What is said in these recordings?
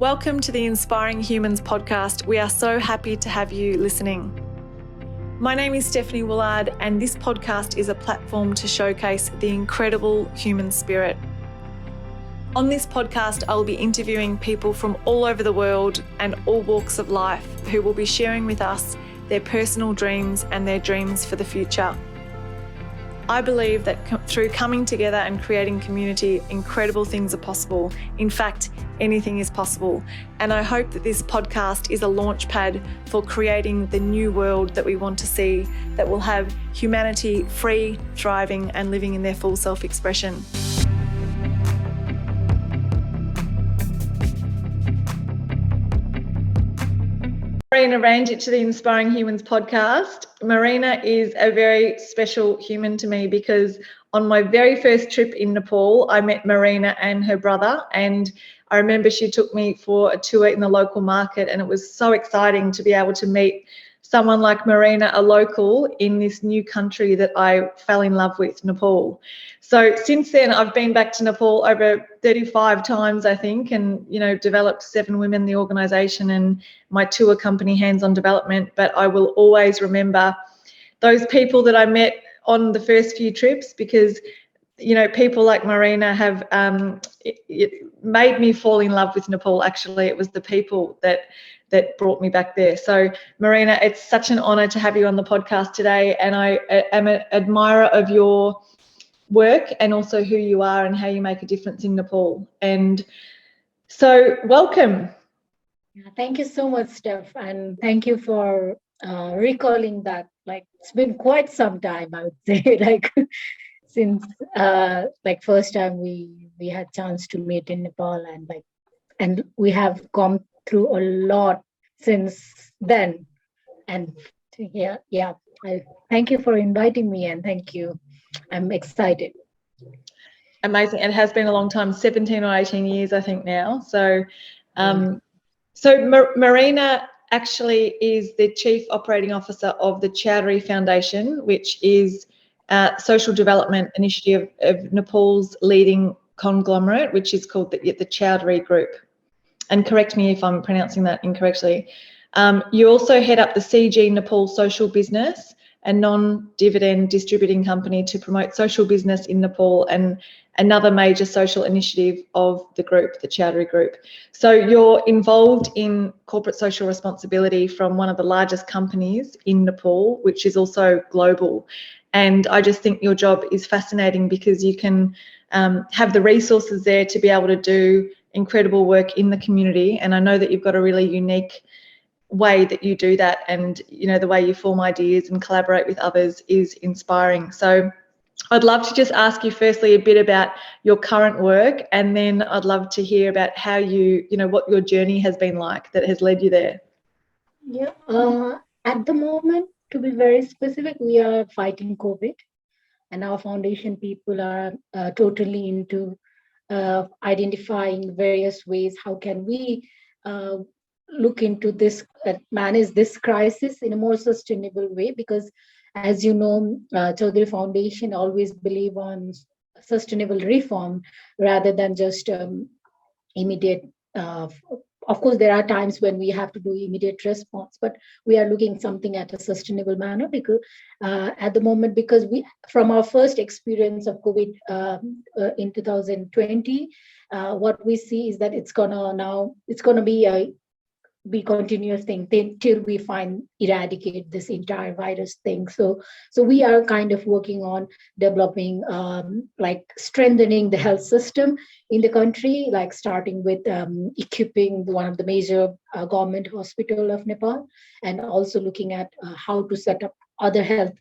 Welcome to the Inspiring Humans podcast. We are so happy to have you listening. My name is Stephanie Woolard, and this podcast is a platform to showcase the incredible human spirit. On this podcast, I'll be interviewing people from all over the world and all walks of life who will be sharing with us their personal dreams and their dreams for the future. I believe that through coming together and creating community, incredible things are possible. In fact, anything is possible. And I hope that this podcast is a launch pad for creating the new world that we want to see, that will have humanity free, thriving, and living in their full self-expression. Merina Ranjit to the Inspiring Humans podcast. Merina is a very special human to me because on my very first trip in Nepal, I met Merina and her brother, and I remember she took me for a tour in the local market, and it was so exciting to be able to meet someone like Merina, a local in this new country that I fell in love with, Nepal. So since then, I've been back to Nepal over 35 times, I think, and, developed 7 Women in the organisation and my tour company, Hands On Development. But I will always remember those people that I met on the first few trips because, people like Merina have it made me fall in love with Nepal. Actually, it was the people that brought me back there. So, Merina, it's such an honour to have you on the podcast today, and I am an admirer of your work and also who you are and how you make a difference in Nepal. And so, welcome. Thank you so much, Steph, and thank you for recalling that. It's been quite some time, I would say, since first time we had chance to meet in Nepal, and we have gone through a lot since then. And I thank you for inviting me, and thank you. I'm excited. Amazing. It has been a long time, 17 or 18 years, I think now. So, Merina actually is the Chief Operating Officer of the Chaudhary Foundation, which is a social development initiative of Nepal's leading conglomerate, which is called the Chaudhary Group. And correct me if I'm pronouncing that incorrectly. You also head up the CG-Nepal Social Business, a non-dividend distributing company to promote social business in Nepal, and another major social initiative of the group, the Chaudhary Group. So you're involved in corporate social responsibility from one of the largest companies in Nepal, which is also global. And I just think your job is fascinating because you can have the resources there to be able to do incredible work in the community. And I know that you've got a really unique way that you do that, and the way you form ideas and collaborate with others is inspiring. So I'd love to just ask you firstly a bit about your current work, and then I'd love to hear about how what your journey has been like that has led you there. At the moment, to be very specific, we are fighting COVID, and our foundation people are totally into identifying various ways how can we look into this, manage this crisis in a more sustainable way, because as you know, Chaudhary Foundation always believe on sustainable reform rather than just immediate. Of course, there are times when we have to do immediate response, but we are looking something at a sustainable manner because at the moment, because we, from our first experience of COVID in 2020, what we see is that it's gonna be continuous thing till we eradicate this entire virus thing. So we are kind of working on developing strengthening the health system in the country, starting with equipping one of the major government hospital of Nepal, and also looking at how to set up other health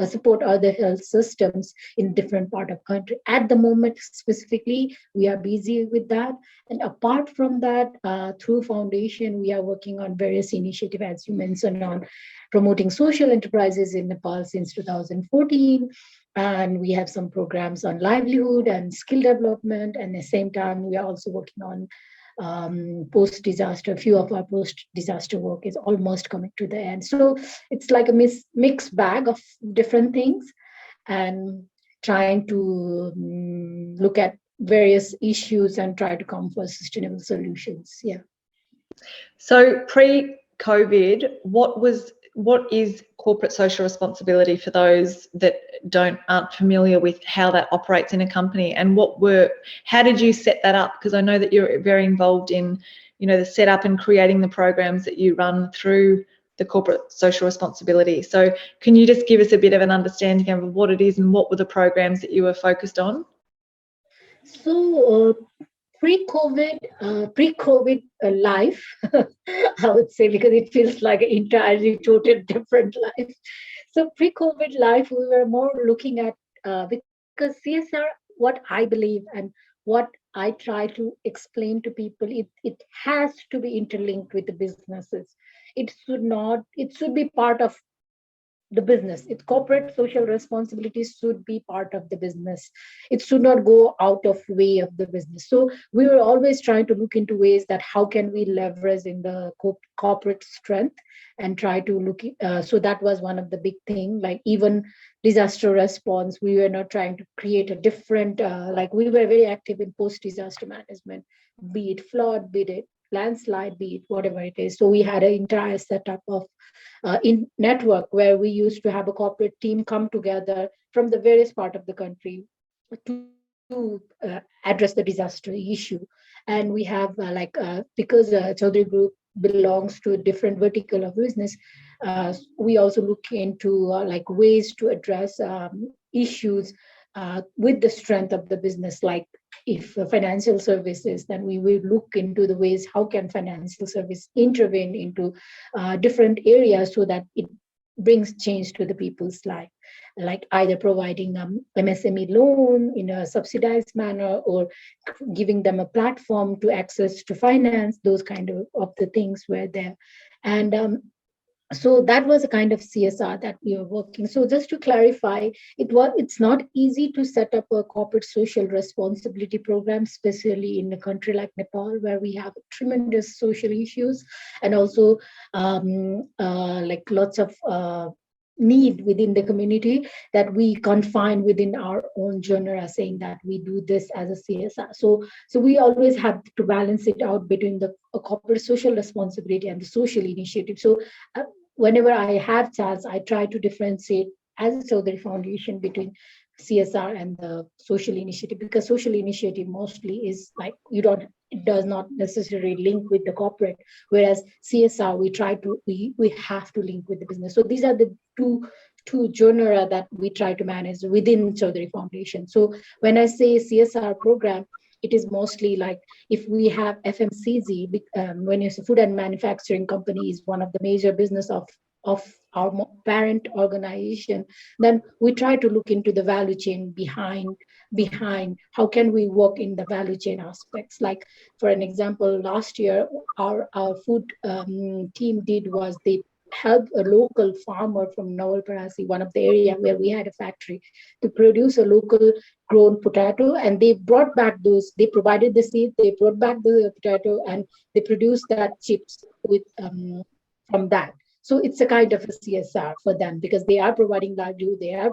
support other health systems in different part of country. At the moment, specifically, we are busy with that. And apart from that, through foundation, we are working on various initiatives, as you mentioned, on promoting social enterprises in Nepal since 2014. And we have some programs on livelihood and skill development. And at the same time, we are also working on post-disaster. A few of our post-disaster work is almost coming to the end. So it's like a mixed bag of different things, and trying to look at various issues and try to come for sustainable solutions. Yeah. So pre-COVID, what is corporate social responsibility for those that aren't familiar with how that operates in a company, and how did you set that up? Because I know that you're very involved in, the setup and creating the programs that you run through the corporate social responsibility. So can you just give us a bit of an understanding of what it is and what were the programs that you were focused on? So pre-COVID life, I would say, because it feels like an entirely total different life. So pre-COVID life, we were more looking at, because CSR, what I believe and what I try to explain to people, it has to be interlinked with the businesses. It should be part of the business. Its corporate social responsibilities should be part of the business. It should not go out of way of the business. So we were always trying to look into ways that how can we leverage in the corporate strength and try to look. So that was one of the big thing. Like even disaster response, we were not trying to create a different. Like we were very active in post-disaster management, be it flood, be it landslide, be it whatever it is. So we had an entire setup of in network where we used to have a corporate team come together from the various part of the country to address the disaster issue. And we have because Chaudhary Group belongs to a different vertical of business, we also look into ways to address issues with the strength of the business. Like if financial services, then we will look into the ways how can financial service intervene into different areas so that it brings change to the people's life, like either providing MSME loan in a subsidized manner or giving them a platform to access to finance. Those kind of the things were there. And so that was a kind of CSR that we were working. So just to clarify, it's not easy to set up a corporate social responsibility program, especially in a country like Nepal, where we have tremendous social issues and also lots of need within the community that we confine within our own genre, saying that we do this as a CSR. So we always have to balance it out between the corporate social responsibility and the social initiative. So whenever I have chance, I try to differentiate as a Chaudhary Foundation between CSR and the social initiative, because social initiative mostly is like it does not necessarily link with the corporate, whereas CSR we have to link with the business. So these are the two genre that we try to manage within Chaudhary Foundation. So when I say CSR program, it is mostly like if we have FMCG, when it's a food and manufacturing company is one of the major business of our parent organization, then we try to look into the value chain behind how can we work in the value chain aspects. Like for an example, last year our food team did was they helped a local farmer from Nawal Parasi, one of the area where we had a factory, to produce a local grown potato, and they provided the seed, they brought back the potato, and they produced that chips with from that. So it's a kind of a CSR for them because they are providing livelihood, they are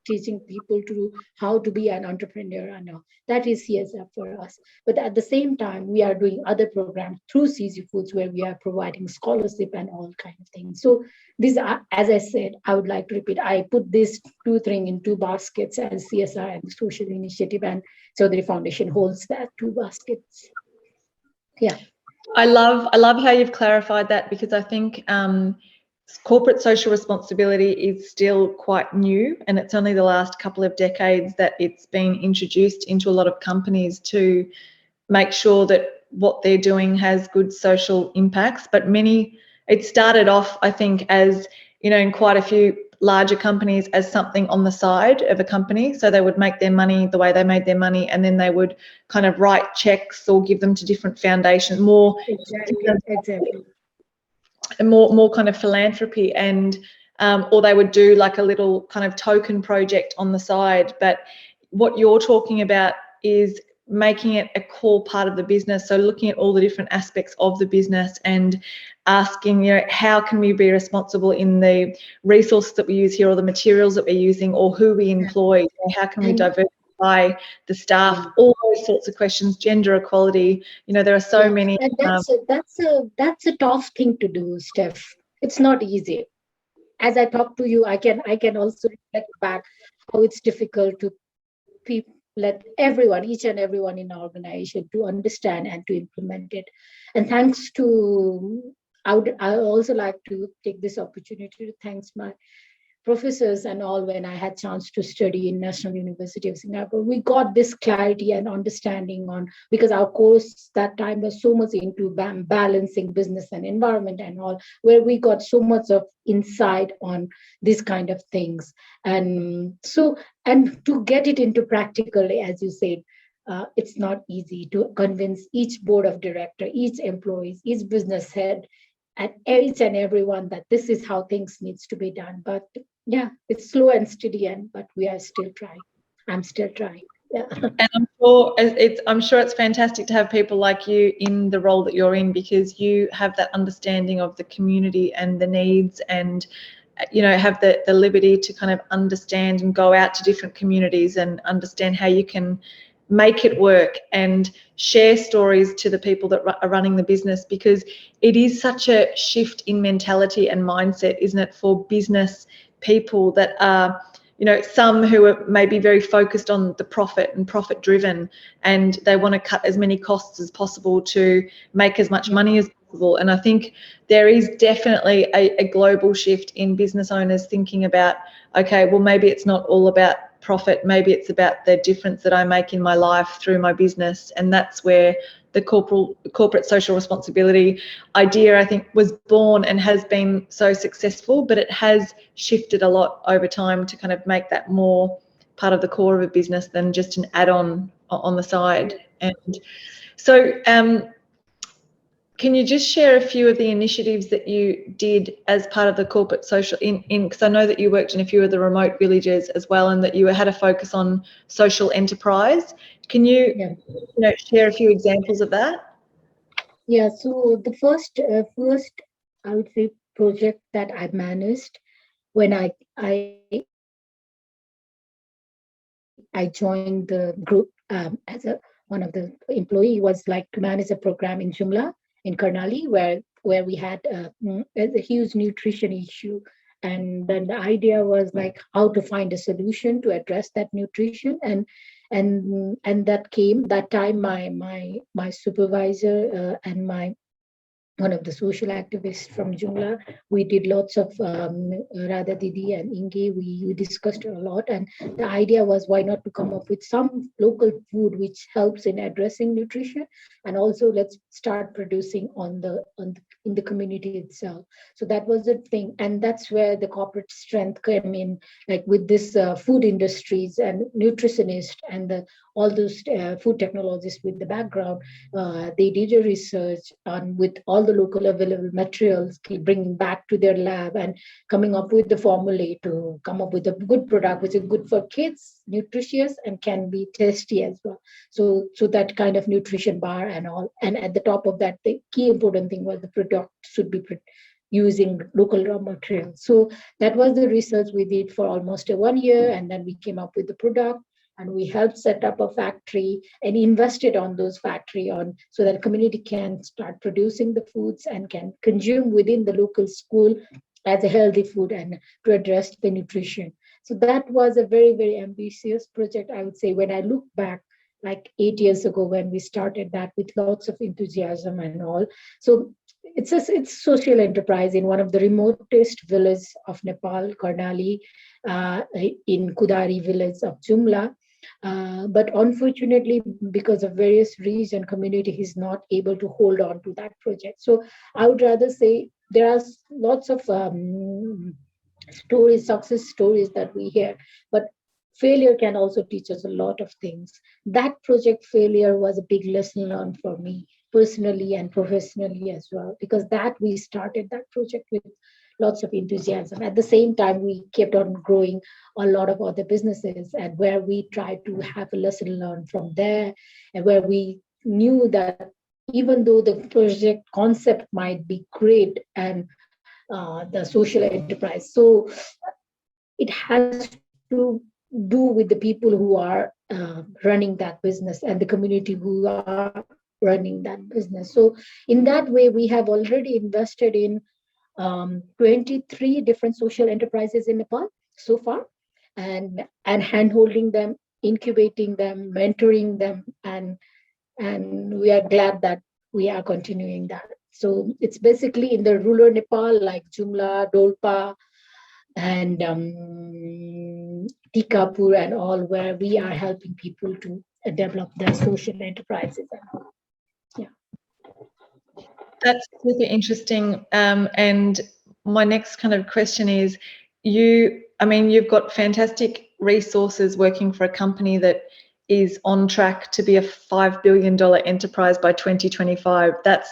teaching people to how to be an entrepreneur, and that is CSR for us. But at the same time, we are doing other programs through CG Foods where we are providing scholarship and all kind of things. So these are, as I said, I would like to repeat, I put these two things in two baskets as CSR and social initiative, and Chaudhary Foundation holds that two baskets. Yeah. I love how you've clarified that, because I think corporate social responsibility is still quite new, and it's only the last couple of decades that it's been introduced into a lot of companies to make sure that what they're doing has good social impacts. But it started off, I think, as, in quite a few larger companies as something on the side of a company. So they would make their money the way they made their money, and then they would kind of write checks or give them to different foundations, more kind of philanthropy, and or they would do like a little kind of token project on the side. But what you're talking about is making it a core part of the business. So looking at all the different aspects of the business and asking, how can we be responsible in the resources that we use here, or the materials that we're using, or who we employ? How can we diversify by the staff, all those sorts of questions, gender equality. You know, there are so many. And that's a tough thing to do, Steph. It's not easy. As I talk to you, I can also reflect back how it's difficult to let everyone, each and everyone in our organization, to understand and to implement it. And thanks to, I also like to take this opportunity to thanks my professors and all. When I had chance to study in National University of Singapore, we got this clarity and understanding on, because our course that time was so much into balancing business and environment and all, where we got so much of insight on these kind of things. And so, and to get it into practically, as you said, it's not easy to convince each board of director, each employees, each business head, and each and everyone that this is how things needs to be done. But yeah, it's slow and steady, but we are still trying. I'm still trying. Yeah. And I'm sure it's fantastic to have people like you in the role that you're in, because you have that understanding of the community and the needs, and you know, have the liberty to kind of understand and go out to different communities and understand how you can make it work and share stories to the people that are running the business, because it is such a shift in mentality and mindset, isn't it, for business people that are, you know, some who are maybe very focused on the profit and profit driven, and they want to cut as many costs as possible to make as much money as possible. And I think there is definitely a global shift in business owners thinking about, okay, well, maybe it's not all about profit, maybe it's about the difference that I make in my life through my business. And that's where the corporate social responsibility idea, I think, was born and has been so successful, but it has shifted a lot over time to kind of make that more part of the core of a business than just an add-on on the side. And so can you just share a few of the initiatives that you did as part of the corporate social, because I know that you worked in a few of the remote villages as well, and that you had a focus on social enterprise. Can you, you know, share a few examples of that? Yeah, so the first I would say project that I managed when I joined the group as one of the employee, was like to manage a program in Jumla in Karnali, where we had a huge nutrition issue. And then the idea was like how to find a solution to address that nutrition. And that time my supervisor and my one of the social activists from Jumla, we did lots of Radha Didi and Inge, we discussed a lot. And the idea was, why not to come up with some local food which helps in addressing nutrition, and also let's start producing in the community itself. So that was the thing, and that's where the corporate strength came in, like with this food industries and nutritionists and all those food technologists with the background. They did a research on with all the local available materials, bringing back to their lab and coming up with the formula to come up with a good product which is good for kids, nutritious, and can be tasty as well. So that kind of nutrition bar and all. And at the top of that, the key important thing was the product should be using local raw materials. So that was the research we did for almost 1 year, and then we came up with the product. And we helped set up a factory and invested on those factory so that community can start producing the foods and can consume within the local school as a healthy food and to address the nutrition. So that was a very, very ambitious project, I would say, when I look back, like 8 years ago when we started that with lots of enthusiasm and all. So it's social enterprise in one of the remotest villages of Nepal, Karnali, in Kudari village of Jumla. But unfortunately, because of various reasons, community is not able to hold on to that project. So I would rather say there are lots of stories, success stories that we hear, but failure can also teach us a lot of things. That project failure was a big lesson learned for me personally and professionally as well, because we started that project with lots of enthusiasm. At the same time, we kept on growing a lot of other businesses, and where we tried to have a lesson learned from there, and where we knew that even though the project concept might be great and the social enterprise, so it has to do with the people who are running that business and the community who are running that business. So in that way, we have already invested in 23 different social enterprises in Nepal so far, and hand-holding them, incubating them, mentoring them, and we are glad that we are continuing that. So it's basically in the rural Nepal, like Jumla, Dolpa, and Tikapur and all, where we are helping people to develop their social enterprises. Yeah. That's super interesting. And my next kind of question is, you've got fantastic resources working for a company that is on track to be a $5 billion enterprise by 2025. That's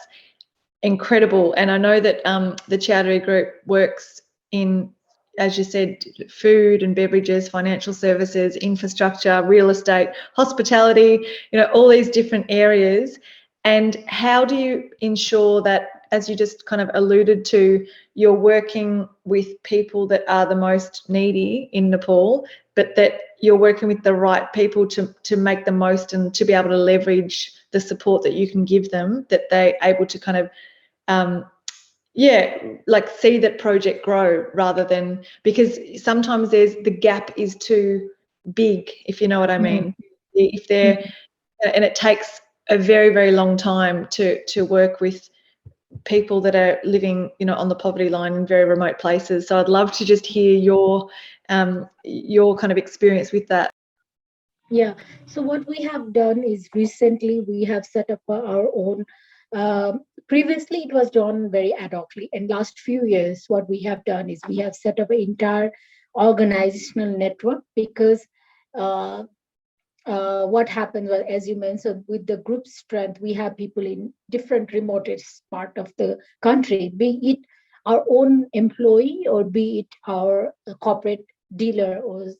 incredible. And I know that the Chaudhary Group works in, as you said, food and beverages, financial services, infrastructure, real estate, hospitality, all these different areas. And how do you ensure that, as you just kind of alluded to, you're working with people that are the most needy in Nepal, but that you're working with the right people to make the most and to be able to leverage the support that you can give them, that they're able to kind of see that project grow, rather than, because sometimes the gap is too big, if you know what I mean. If they're, and it takes a very, very long time to work with people that are living, on the poverty line in very remote places. So I'd love to just hear your kind of experience with that. Yeah. So what we have done is recently we have set up our own. Previously, it was done very ad hocly. In last few years, what we have done is we have set up an entire organizational network, because what happens was, as you mentioned, with the group strength, we have people in different remotest part of the country, be it our own employee or be it our corporate dealer or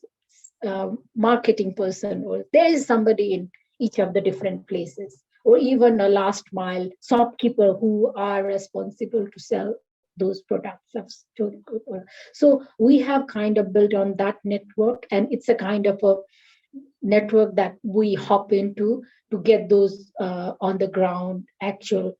marketing person, or there is somebody in each of the different places, or even a last mile shopkeeper who are responsible to sell those products of Chaudhary Group. So we have kind of built on that network, and it's a kind of a network that we hop into to get those on the ground actual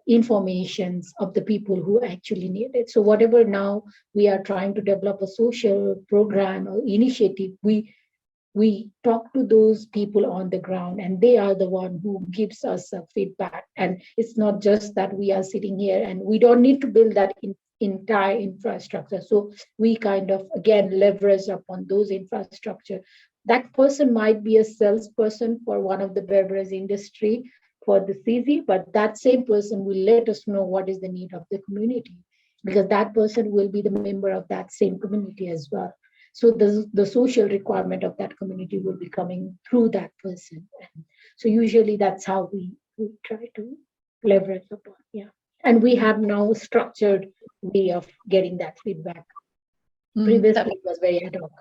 informations of the people who actually need it. So whatever now we are trying to develop a social program or initiative, we talk to those people on the ground, and they are the one who gives us feedback. And it's not just that we are sitting here, and we don't need to build that entire infrastructure. So we kind of again leverage upon those infrastructure. That person might be a salesperson for one of the beverage industry for the CZ, but that same person will let us know what is the need of the community, because that person will be the member of that same community as well. So the social requirement of that community will be coming through that person. And so usually that's how we try to leverage upon. Yeah. And we have now a structured way of getting that feedback. Previously, it was very ad hoc.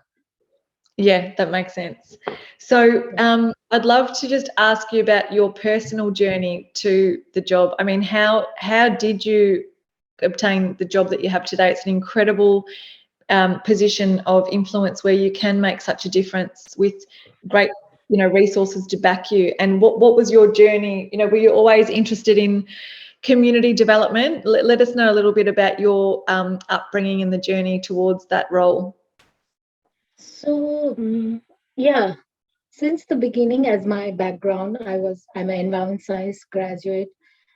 Yeah, that makes sense. So I'd love to just ask you about your personal journey to the job. I mean, how did you obtain the job that you have today? It's an incredible position of influence where you can make such a difference with great, resources to back you. And what was your journey? Were you always interested in community development? Let us know a little bit about your upbringing and the journey towards that role. So yeah, since the beginning, as my background, I'm an environment science graduate,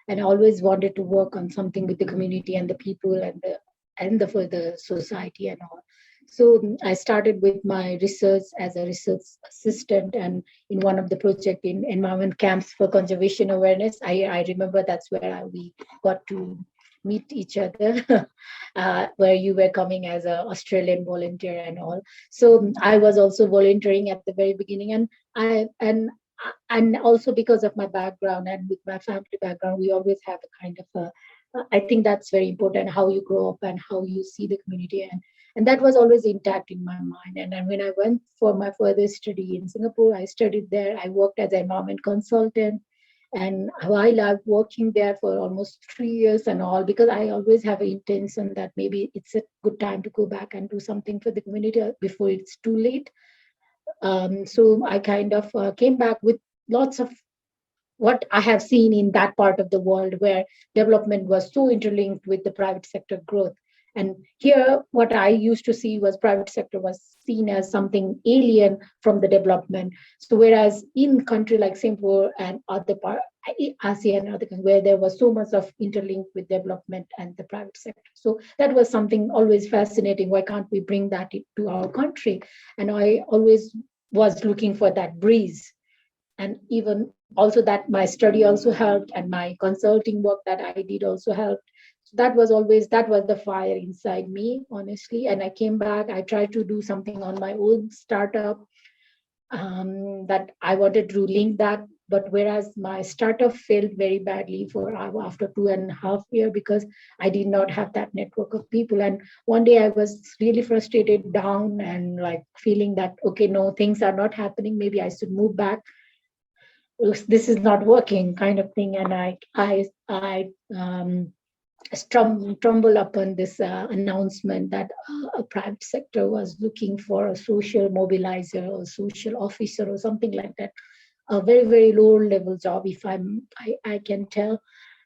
and I always wanted to work on something with the community and the people and for the society and all. So I started with my research as a research assistant, and in one of the project in environment camps for conservation awareness. I remember that's where we got to meet each other, where you were coming as an Australian volunteer and all. So I was also volunteering at the very beginning, and also because of my background and with my family background, we always have a kind of a, I think that's very important, how you grow up and how you see the community, and that was always intact in my mind. And then when I went for my further study in Singapore, I studied there. I worked as an environment consultant, and while I'm working there for almost 3 years and all, because I always have an intention that maybe it's a good time to go back and do something for the community before it's too late. So I kind of came back with lots of what I have seen in that part of the world where development was so interlinked with the private sector growth. And here, what I used to see was private sector was seen as something alien from the development. So whereas in country like Singapore and other part, ASEAN and other countries, where there was so much of interlink with development and the private sector. So that was something always fascinating. Why can't we bring that to our country? And I always was looking for that breeze. And even also that my study also helped and my consulting work that I did also helped. So that was the fire inside me, honestly. And I came back, I tried to do something on my own startup, that I wanted to link that. But whereas my startup failed very badly for after 2.5 years because I did not have that network of people. And one day I was really frustrated, down, and like feeling that, okay, no, things are not happening. Maybe I should move back. This is not working, kind of thing. And I stumble upon this announcement that a private sector was looking for a social mobilizer or social officer or something like that, a very very low level job, if I can tell.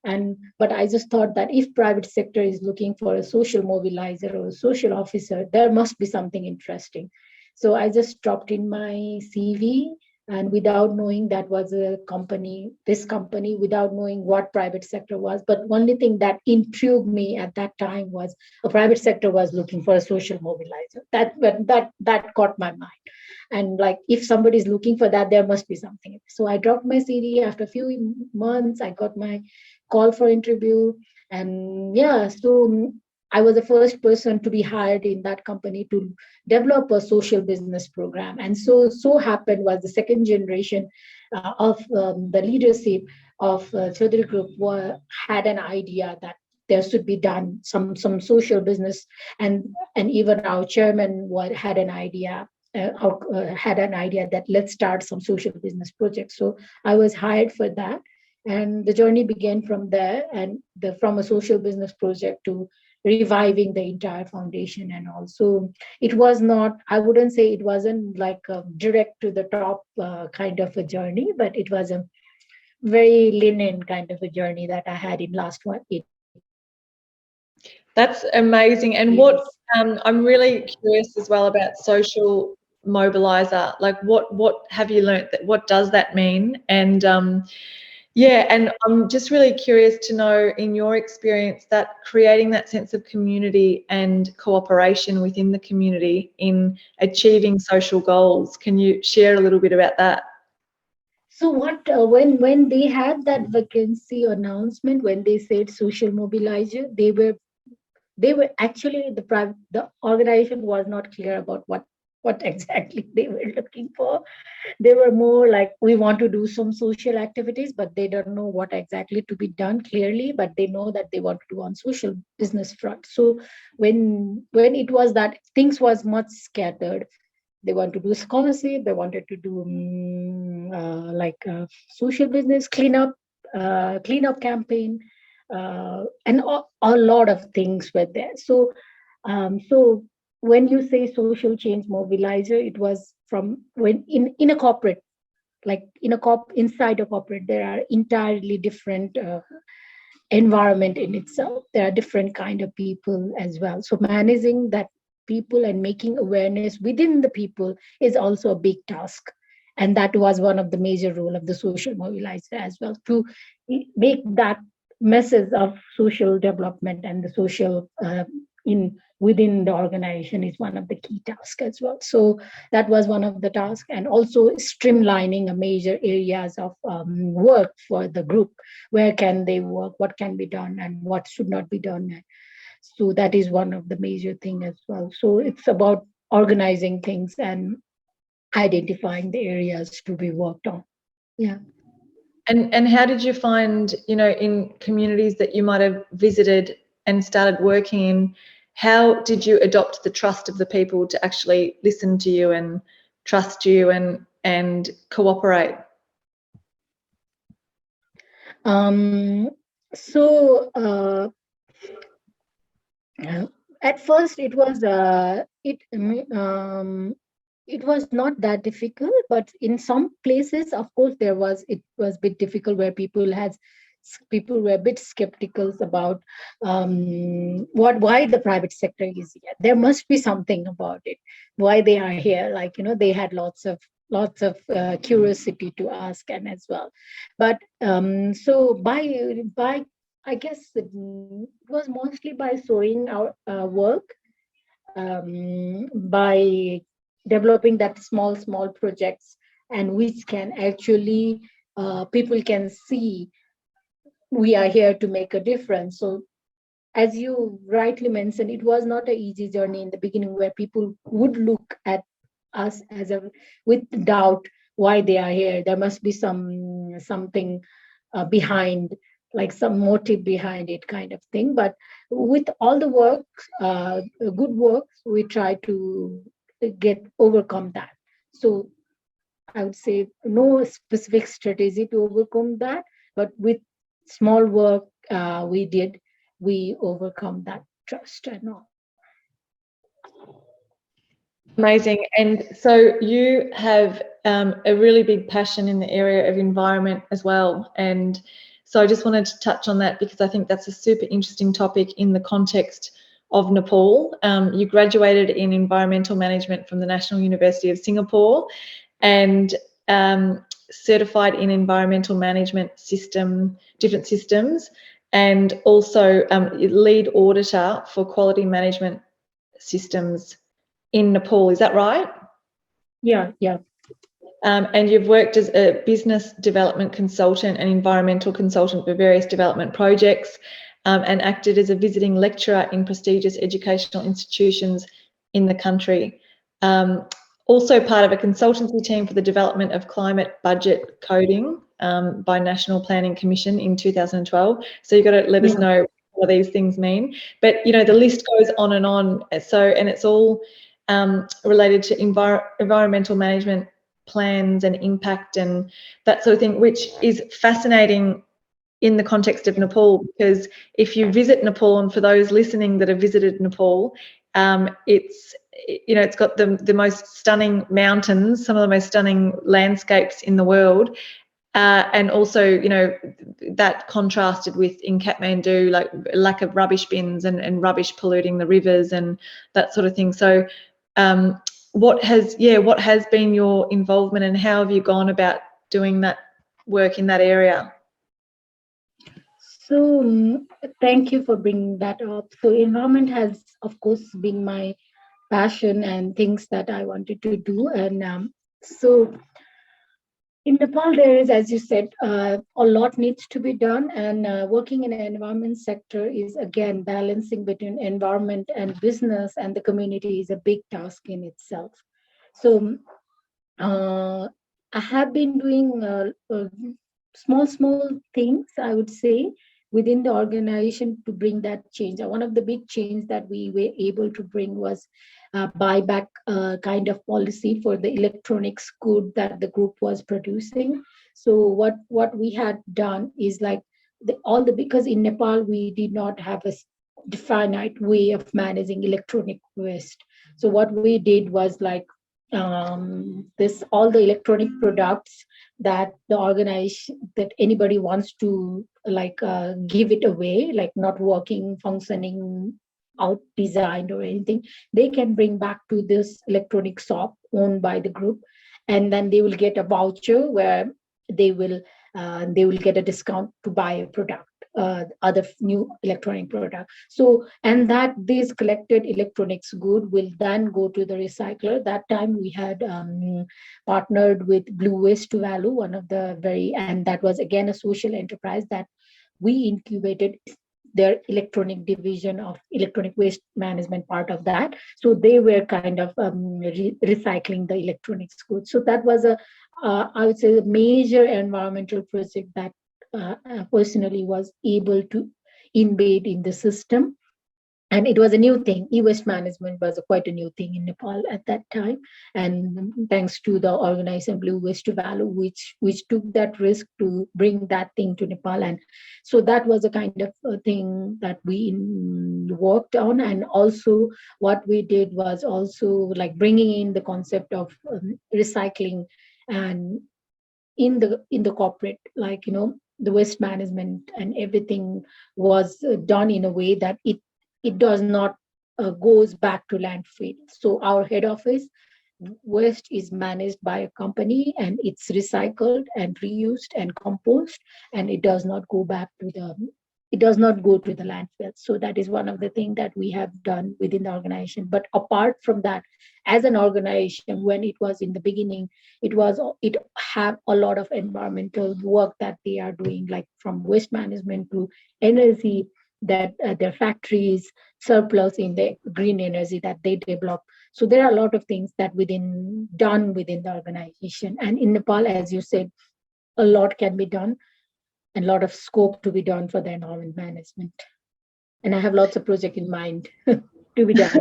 And but I just thought that if private sector is looking for a social mobilizer or a social officer, there must be something interesting. So I just dropped in my CV, and without knowing that was a company, this company, without knowing what private sector was. But only thing that intrigued me at that time was a private sector was looking for a social mobilizer. That caught my mind. And like, if somebody is looking for that, there must be something. So I dropped my CV. After a few months, I got my call for interview. And yeah, so I was the first person to be hired in that company to develop a social business program. And so happened was the second generation of the leadership of Chaudhary Group had an idea that there should be done some social business. And even our chairman had an idea, that let's start some social business projects. So I was hired for that, and the journey began from there, and from a social business project to reviving the entire foundation. And also, it was not, I wouldn't say it wasn't like a direct to the top kind of a journey, but it was a very linear kind of a journey that I had in last 8. That's amazing. And what I'm really curious as well about social mobilizer. Like, what have you learnt? That what does that mean? And yeah, and I'm just really curious to know, in your experience, that creating that sense of community and cooperation within the community in achieving social goals. Can you share a little bit about that? So what when they had that vacancy announcement, when they said social mobilizer, they were actually the organization was not clear about what exactly they were looking for. They were more like, we want to do some social activities, but they don't know what exactly to be done clearly, but they know that they want to do on social business front. So when it was that things was much scattered, they want to do scholarship, they wanted to do social business cleanup campaign, and a lot of things were there. So when you say social change mobilizer, it was from when in a corporate, like inside a corporate, there are entirely different environment in itself. There are different kind of people as well. So managing that people and making awareness within the people is also a big task. And that was one of the major role of the social mobilizer as well, to make that message of social development and the social in within the organization is one of the key tasks as well. So that was one of the tasks, and also streamlining a major areas of work for the group. Where can they work, what can be done, and what should not be done. So that is one of the major thing as well. So it's about organizing things and identifying the areas to be worked on. Yeah. And how did you find, in communities that you might have visited and started working in, how did you adopt the trust of the people to actually listen to you and trust you and cooperate? So at first it was it was not that difficult, but in some places, of course, it was a bit difficult where people were a bit skeptical about why the private sector is here. There must be something about it, why they are here. Like, they had lots of curiosity to ask and as well. But so by I guess it was mostly by showing our work, by developing that small projects, and which can actually people can see we are here to make a difference. So as you rightly mentioned, it was not an easy journey in the beginning, where people would look at us with doubt, why they are here. There must be something behind, like some motive behind it, kind of thing. But with all the work, good works, we try to overcome that. So I would say no specific strategy to overcome that, but with small work we overcome that trust and all. Amazing. And so you have a really big passion in the area of environment as well. And so I just wanted to touch on that, because I think that's a super interesting topic in the context of Nepal. You graduated in environmental management from the National University of Singapore, and certified in environmental management different systems, and also lead auditor for quality management systems in Nepal. Is that right? Yeah. And you've worked as a business development consultant and environmental consultant for various development projects, and acted as a visiting lecturer in prestigious educational institutions in the country. Also part of a consultancy team for the development of climate budget coding by National Planning Commission in 2012. So you've got to let us know what these things mean. But, the list goes on and on. So, and it's all related to environmental management plans and impact and that sort of thing, which is fascinating in the context of Nepal, because if you visit Nepal, and for those listening that have visited Nepal, it's got the most stunning mountains, some of the most stunning landscapes in the world, and also that contrasted with in Kathmandu, like lack of rubbish bins and rubbish polluting the rivers and that sort of thing. So what has been your involvement, and how have you gone about doing that work in that area? So thank you for bringing that up. So environment has, of course, been my passion and things that I wanted to do. And so in Nepal, there is, as you said, a lot needs to be done. And working in an environment sector is, again, balancing between environment and business and the community is a big task in itself. So I have been doing small things, I would say, within the organization to bring that change. One of the big change that we were able to bring was buyback kind of policy for the electronics good that the group was producing. So what we had done is like because in Nepal we did not have a definite way of managing electronic waste. So what we did was like all the electronic products that the organization, that anybody wants to give it away, like not working, functioning, out designed or anything, they can bring back to this electronic shop owned by the group, and then they will get a voucher where they will get a discount to buy a product, other new electronic product. So, and that these collected electronics good will then go to the recycler. That time we had partnered with Blue Waste to Value, one of the and that was again a social enterprise that we incubated their electronic division of electronic waste management part of that. So they were kind of recycling the electronics goods. So that was I would say, a major environmental project that personally was able to embed in the system. And it was a new thing. E-waste management was quite a new thing in Nepal at that time. And thanks to the organization Blue Waste to Value, which took that risk to bring that thing to Nepal. And so that was a kind of thing that we worked on. And also what we did was also like bringing in the concept of recycling, and in the corporate, like, the waste management and everything was done in a way that it does not goes back to landfill. So our head office waste is managed by a company, and it's recycled and reused and composed, and it does not go to the landfill. So that is one of the things that we have done within the organization. But apart from that, as an organization, when it was in the beginning, it have a lot of environmental work that they are doing, like from waste management to energy, that their factories surplus in the green energy that they develop. So there are a lot of things that done within the organization. And in Nepal, as you said, a lot can be done, and a lot of scope to be done for the environment management. And I have lots of projects in mind to be done.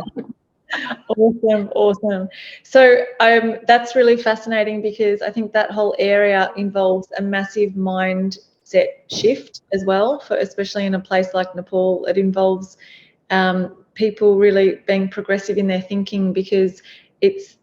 Awesome. So that's really fascinating, because I think that whole area involves a massive mindset shift as well, for especially in a place like Nepal. It involves people really being progressive in their thinking, because it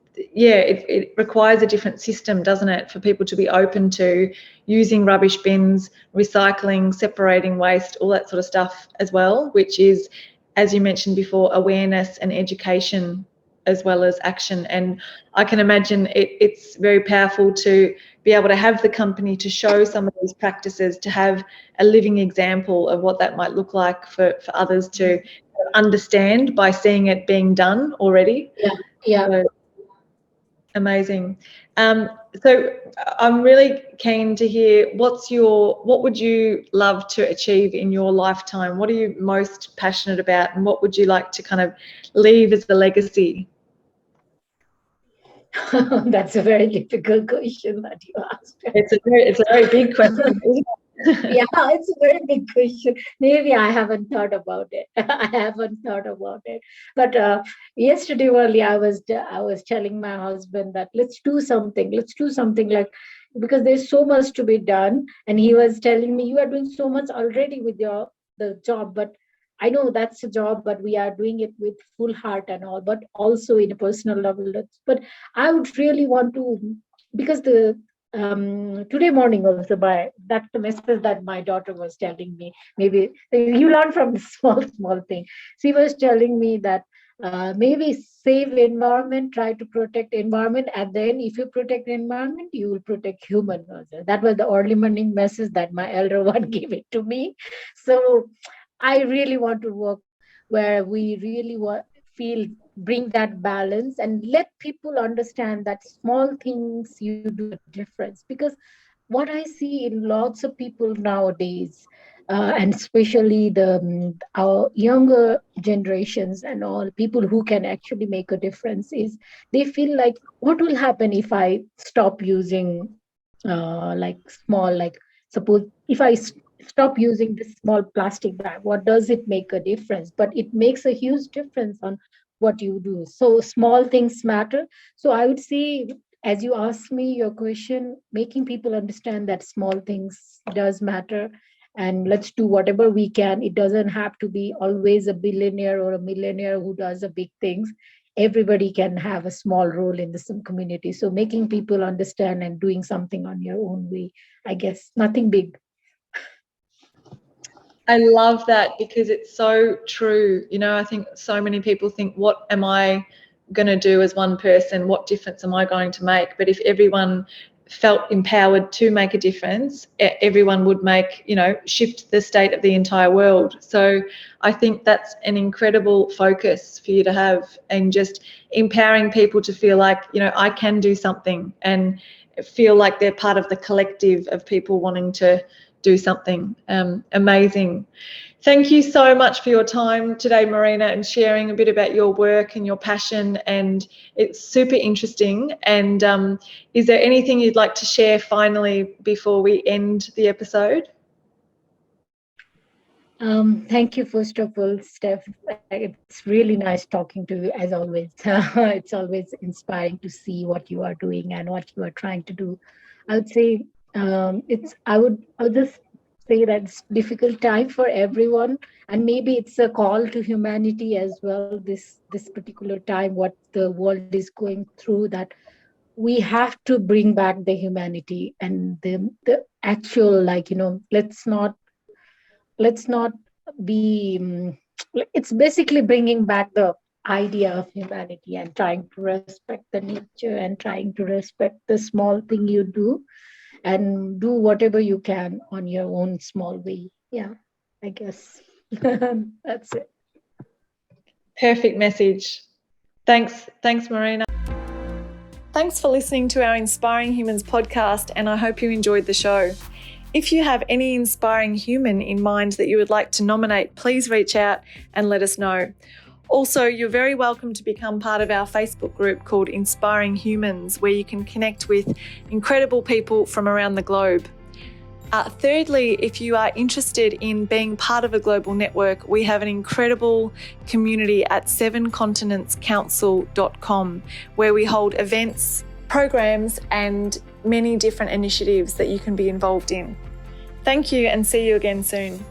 requires a different system, doesn't it, for people to be open to using rubbish bins, recycling, separating waste, all that sort of stuff as well, which is, as you mentioned before, awareness and education as well as action. And I can imagine it's very powerful to be able to have the company to show some of these practices, to have a living example of what that might look like for others to understand by seeing it being done already. Yeah. So, amazing. So I'm really keen to hear what would you love to achieve in your lifetime? What are you most passionate about, and what would you like to kind of leave as a legacy? That's a very difficult question that you asked. It's a very big question, isn't it? Yeah, it's a very big question. Maybe I haven't thought about it. But yesterday only, I was telling my husband that let's do something. Let's do something, like, because there's so much to be done. And he was telling me, you are doing so much already with the job, but I know that's a job, but we are doing it with full heart and all, but also in a personal level. But I would really want to, because the today morning also, that's the message that my daughter was telling me. Maybe you learn from the small thing. She was telling me that maybe save environment, try to protect environment, and then if you protect environment, you will protect human also. That was the early morning message that my elder one gave it to me. So I really want to work where we really bring that balance and let people understand that small things you do a difference. Because what I see in lots of people nowadays, and especially our younger generations and all people who can actually make a difference, is they feel like, what will happen if I stop using like small, like, suppose if I stop using this small plastic bag, what does it make a difference? But it makes a huge difference on what you do. So small things matter. So I would say, as you asked me your question, making people understand that small things does matter, and let's do whatever we can. It doesn't have to be always a billionaire or a millionaire who does the big things. Everybody can have a small role in the some community. So making people understand and doing something on your own way, I guess, nothing big. I love that, because it's so true. I think so many people think, what am I going to do as one person? What difference am I going to make? But if everyone felt empowered to make a difference, everyone would shift the state of the entire world. So I think that's an incredible focus for you to have, and just empowering people to feel like, I can do something, and feel like they're part of the collective of people wanting to do something. Amazing. Thank you so much for your time today, Merina, and sharing a bit about your work and your passion. And it's super interesting. And is there anything you'd like to share finally before we end the episode? Thank you, first of all, Steph. It's really nice talking to you as always. It's always inspiring to see what you are doing and what you are trying to do. I would say I would just say that it's difficult time for everyone, and maybe it's a call to humanity as well. This particular time, what the world is going through, that we have to bring back the humanity and the actual, like, let's not be it's basically bringing back the idea of humanity and trying to respect the nature and trying to respect the small thing you do and do whatever you can on your own small way. Yeah, I guess that's it. Perfect message. Thanks, Marina. Thanks for listening to our Inspiring Humans podcast, and I hope you enjoyed the show. If you have any inspiring human in mind that you would like to nominate, please reach out and let us know. Also, you're very welcome to become part of our Facebook group called Inspiring Humans, where you can connect with incredible people from around the globe. Thirdly, if you are interested in being part of a global network, we have an incredible community at 7continentscouncil.com, where we hold events, programs, and many different initiatives that you can be involved in. Thank you, and see you again soon.